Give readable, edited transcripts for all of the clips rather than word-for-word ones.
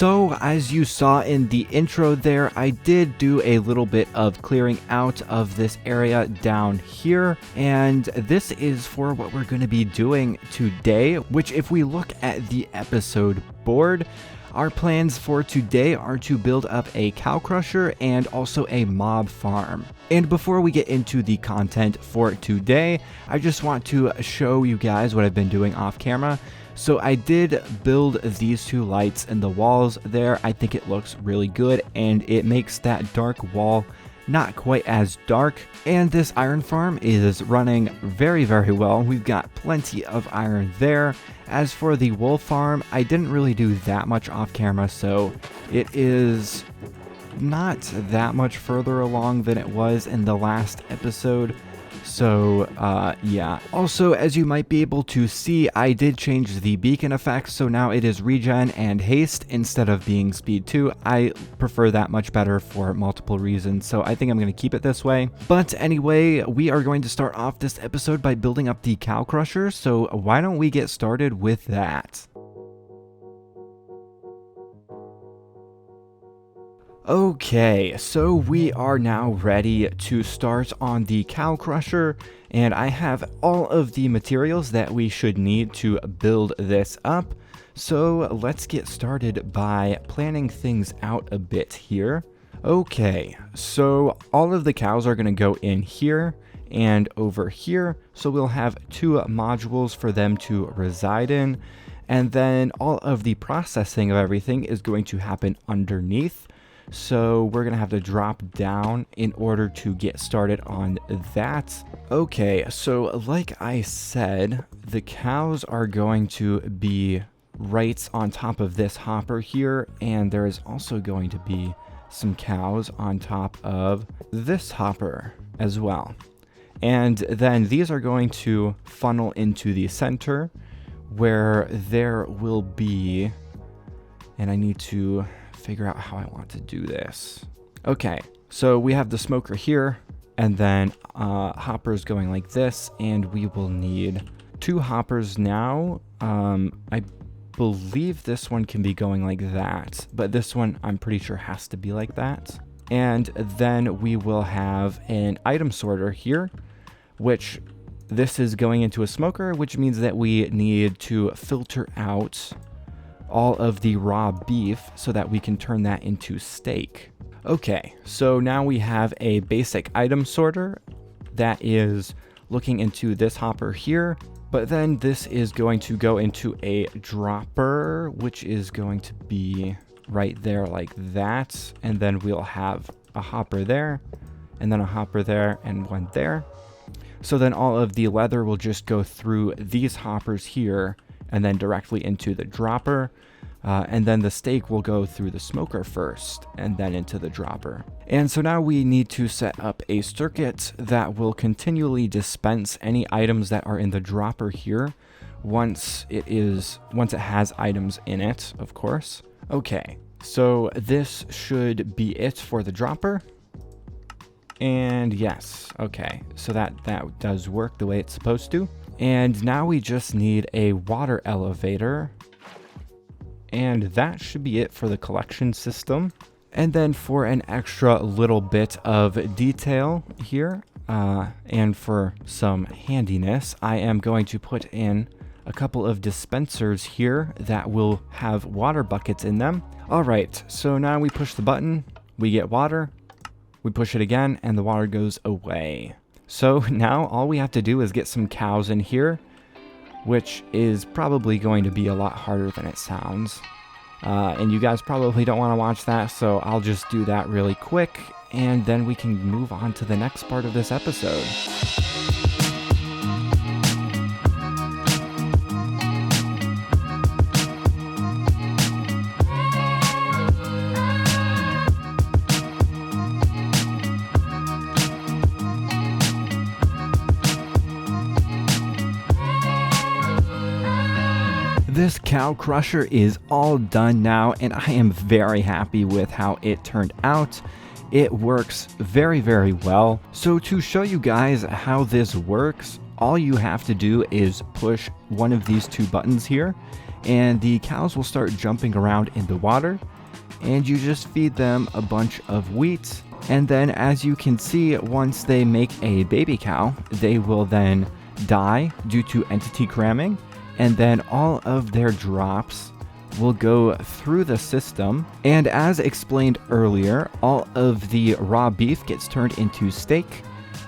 So as you saw in the intro there, I did do a little bit of clearing out of this area down here, and this is for what we're going to be doing today, which if we look at the episode board, our plans for today are to build up a cow crusher and also a mob farm. And before we get into the content for today, I just want to show you guys what I've been doing off camera. So I did build these two lights in the walls there. I think it looks really good and it makes that dark wall not quite as dark. And this iron farm is running very, very well. We've got plenty of iron there. As for the wool farm, I didn't really do that much off camera, so it is not that much further along than it was in the last episode. So, yeah. Also, as you might be able to see, I did change the beacon effects, so now it is regen and haste instead of being speed 2. I prefer that much better for multiple reasons, so I think I'm going to keep it this way. But anyway, we are going to start off this episode by building up the cow crusher, so why don't we get started with that? Okay, so we are now ready to start on the cow crusher, and I have all of the materials that we should need to build this up. So let's get started by planning things out a bit here. Okay, so all of the cows are going to go in here and over here, so we'll have two modules for them to reside in, and then all of the processing of everything is going to happen underneath. So we're going to have to drop down in order to get started on that. Okay, so like I said, the cows are going to be right on top of this hopper here, and there is also going to be some cows on top of this hopper as well. And then these are going to funnel into the center where there will be, and I need to figure out how I want to do this. Okay, so we have the smoker here, and then hoppers going like this, and we will need two hoppers now. I believe this one can be going like that, but this one I'm pretty sure has to be like that. And then we will have an item sorter here, which this is going into a smoker, which means that we need to filter out all of the raw beef so that we can turn that into steak. Okay, so now we have a basic item sorter that is looking into this hopper here, but then this is going to go into a dropper, which is going to be right there like that, and then we'll have a hopper there, and then a hopper there, and one there. So then all of the leather will just go through these hoppers here and then directly into the dropper, and then the steak will go through the smoker first and then into the dropper. And so now we need to set up a circuit that will continually dispense any items that are in the dropper here once it has items in it, of course. Okay, so this should be it for the dropper. And yes, okay, so that does work the way it's supposed to. And now we just need a water elevator, and that should be it for the collection system. And then for an extra little bit of detail here, and for some handiness, I am going to put in a couple of dispensers here that will have water buckets in them. All right, so now we push the button, we get water, we push it again, and the water goes away. So now all we have to do is get some cows in here, which is probably going to be a lot harder than it sounds. And you guys probably don't want to watch that, so I'll just do that really quick, and then we can move on to the next part of this episode. This cow crusher is all done now, and I am very happy with how it turned out. It works very, very well. So to show you guys how this works, all you have to do is push one of these two buttons here, and the cows will start jumping around in the water, and you just feed them a bunch of wheat. And then, as you can see, once they make a baby cow, they will then die due to entity cramming, and then all of their drops will go through the system. And as explained earlier, all of the raw beef gets turned into steak,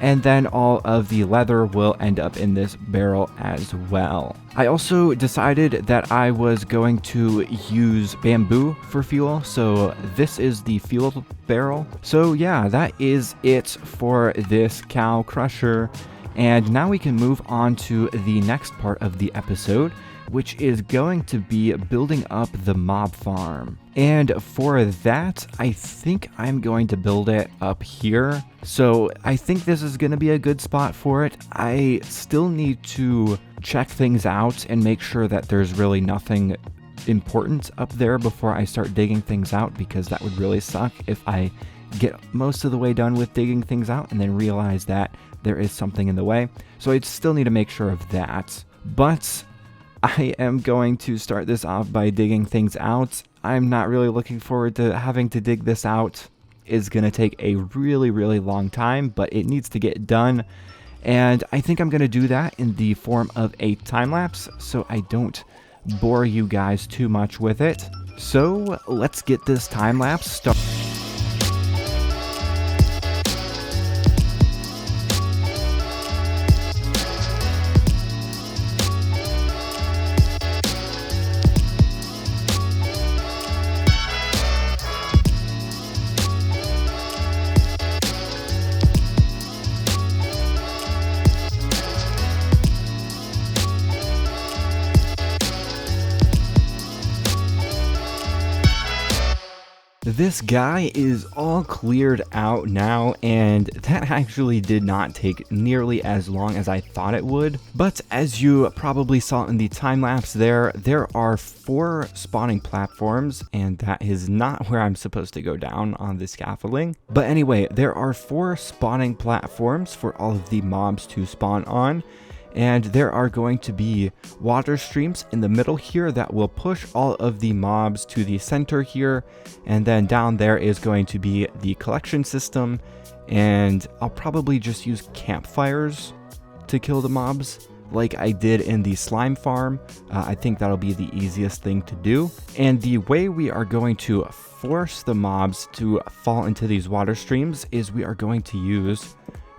and then all of the leather will end up in this barrel as well. I also decided that I was going to use bamboo for fuel, so this is the fuel barrel. So yeah, that is it for this cow crusher. And now we can move on to the next part of the episode, which is going to be building up the mob farm. And for that, I think I'm going to build it up here. So I think this is going to be a good spot for it. I still need to check things out and make sure that there's really nothing important up there before I start digging things out, because that would really suck if I get most of the way done with digging things out and then realize that there is something in the way. So I still need to make sure of that. But I am going to start this off by digging things out. I'm not really looking forward to having to dig this out. It's going to take a really, really long time, but it needs to get done. And I think I'm going to do that in the form of a time lapse, so I don't bore you guys too much with it. So let's get this time lapse started. This guy is all cleared out now, and that actually did not take nearly as long as I thought it would. But as you probably saw in the time lapse there are 4 spawning platforms, and that is not where I'm supposed to go down on the scaffolding. But anyway, there are 4 spawning platforms for all of the mobs to spawn on. And there are going to be water streams in the middle here that will push all of the mobs to the center here. And then down there is going to be the collection system. And I'll probably just use campfires to kill the mobs like I did in the slime farm. I think that'll be the easiest thing to do. And the way we are going to force the mobs to fall into these water streams is we are going to use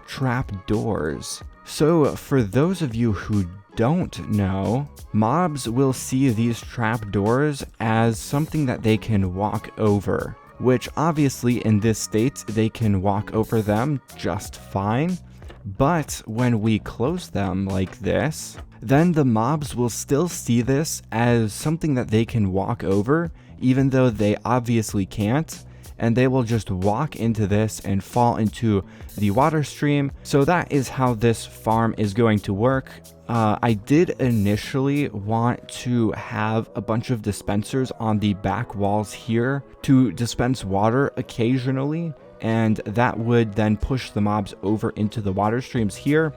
trap doors. So for those of you who don't know, mobs will see these trapdoors as something that they can walk over, which obviously in this state they can walk over them just fine. But when we close them like this, then the mobs will still see this as something that they can walk over, even though they obviously can't. And they will just walk into this and fall into the water stream. So that is how this farm is going to work. I did initially want to have a bunch of dispensers on the back walls here to dispense water occasionally, and that would then push the mobs over into the water streams here,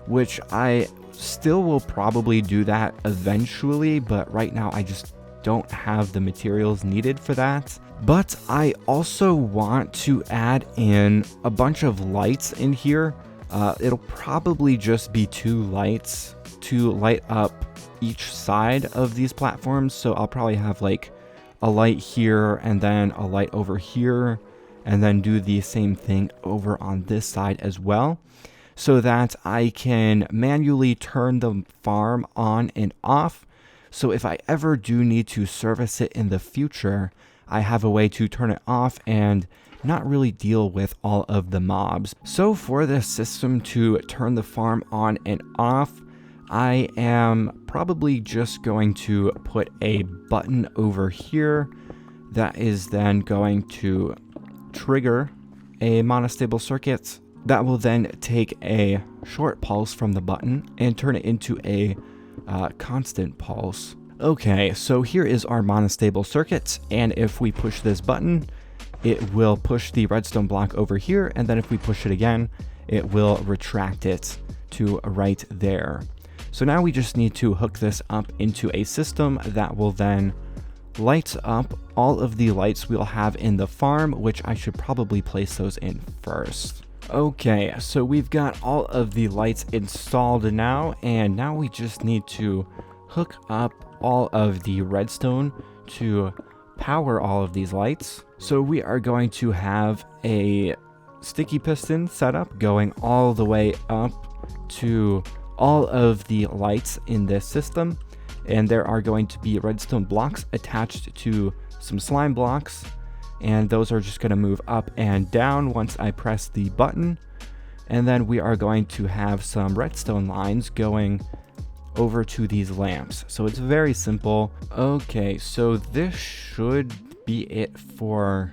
which I still will probably do that eventually, but right now I just don't have the materials needed for that. But I also want to add in a bunch of lights in here. It'll probably just be 2 lights to light up each side of these platforms. So I'll probably have like a light here and then a light over here, and then do the same thing over on this side as well, so that I can manually turn the farm on and off. So if I ever do need to service it in the future, I have a way to turn it off and not really deal with all of the mobs. So for this system to turn the farm on and off, I am probably just going to put a button over here that is then going to trigger a monostable circuit that will then take a short pulse from the button and turn it into a constant pulse. Okay, so here is our monostable circuit, and if we push this button, it will push the redstone block over here, and then if we push it again, it will retract it to right there. So now we just need to hook this up into a system that will then light up all of the lights we'll have in the farm, which I should probably place those in first. Okay, so we've got all of the lights installed now, and now we just need to hook up all of the redstone to power all of these lights. So we are going to have a sticky piston setup going all the way up to all of the lights in this system, and there are going to be redstone blocks attached to some slime blocks, and those are just going to move up and down once I press the button. And then we are going to have some redstone lines going over to these lamps. So it's very simple. Okay, so this should be it for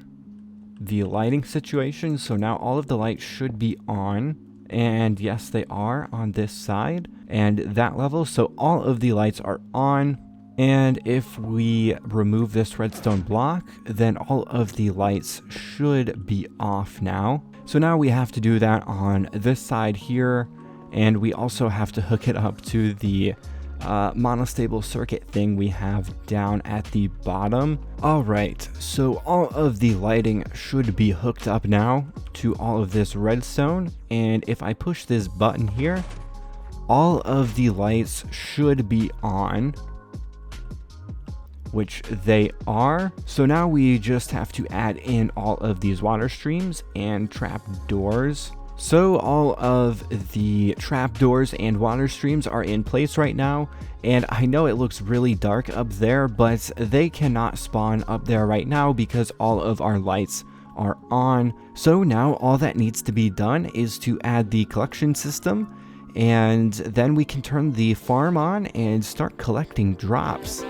the lighting situation. So now all of the lights should be on, and yes, they are on this side and that level. So all of the lights are on, and if we remove this redstone block, then all of the lights should be off now. So now we have to do that on this side here, and we also have to hook it up to the monostable circuit thing we have down at the bottom. Alright, so all of the lighting should be hooked up now to all of this redstone, and if I push this button here, all of the lights should be on, which they are. So now we just have to add in all of these water streams and trap doors. So all of the trapdoors and water streams are in place right now, and I know it looks really dark up there, but they cannot spawn up there right now because all of our lights are on. So now all that needs to be done is to add the collection system, and then we can turn the farm on and start collecting drops.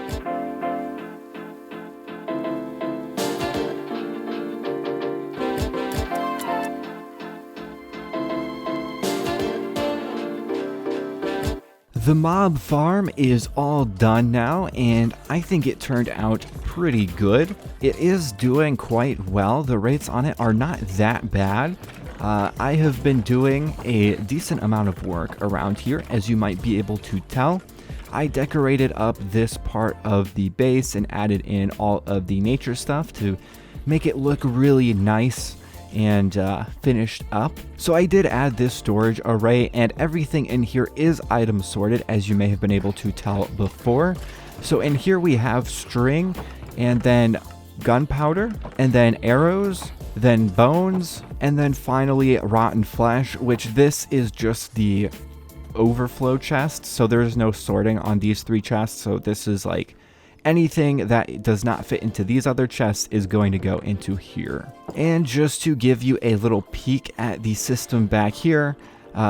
The mob farm is all done now, and I think it turned out pretty good. It is doing quite well. The rates on it are not that bad. I have been doing a decent amount of work around here, as you might be able to tell. I decorated up this part of the base and added in all of the nature stuff to make it look really nice and finished up. So I did add this storage array, and everything in here is item sorted, as you may have been able to tell before. So in here we have string, and then gunpowder, and then arrows, then bones, and then finally rotten flesh, which this is just the overflow chest. So there's no sorting on these three chests. So this is like anything that does not fit into these other chests is going to go into here. And just to give you a little peek at the system back here,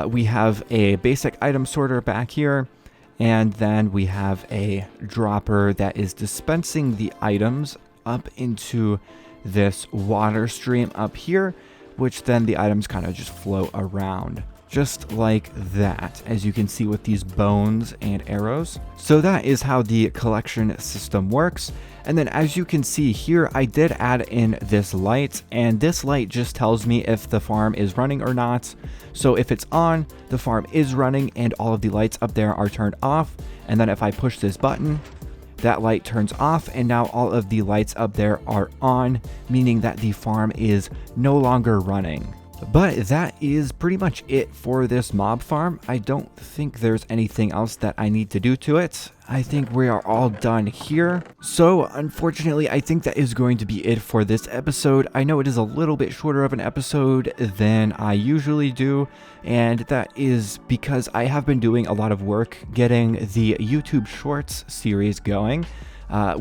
we have a basic item sorter back here, and then we have a dropper that is dispensing the items up into this water stream up here, which then the items kind of just flow around. Just like that, as you can see with these bones and arrows. So that is how the collection system works. And then as you can see here, I did add in this light, and this light just tells me if the farm is running or not. So if it's on, the farm is running and all of the lights up there are turned off. And then if I push this button, that light turns off, and now all of the lights up there are on, meaning that the farm is no longer running. But that is pretty much it for this mob farm. I don't think there's anything else that I need to do to it. I think we are all done here. So unfortunately, I think that is going to be it for this episode. I know it is a little bit shorter of an episode than I usually do, and that is because I have been doing a lot of work getting the YouTube Shorts series going.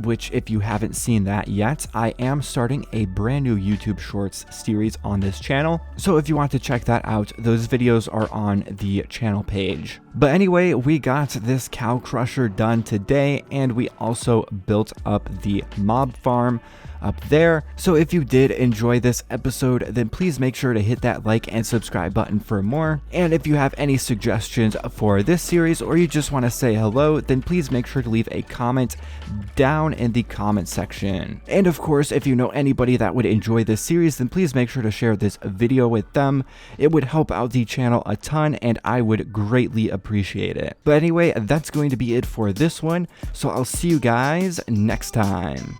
Which, if you haven't seen that yet, I am starting a brand new YouTube Shorts series on this channel. So if you want to check that out, those videos are on the channel page. But anyway, we got this cow crusher done today, and we also built up the mob farm. up there. So if you did enjoy this episode, then please make sure to hit that like and subscribe button for more. And if you have any suggestions for this series, or you just want to say hello, then please make sure to leave a comment down in the comment section. And of course, if you know anybody that would enjoy this series, then please make sure to share this video with them. It would help out the channel a ton, and I would greatly appreciate it. But anyway, that's going to be it for this one, so I'll see you guys next time.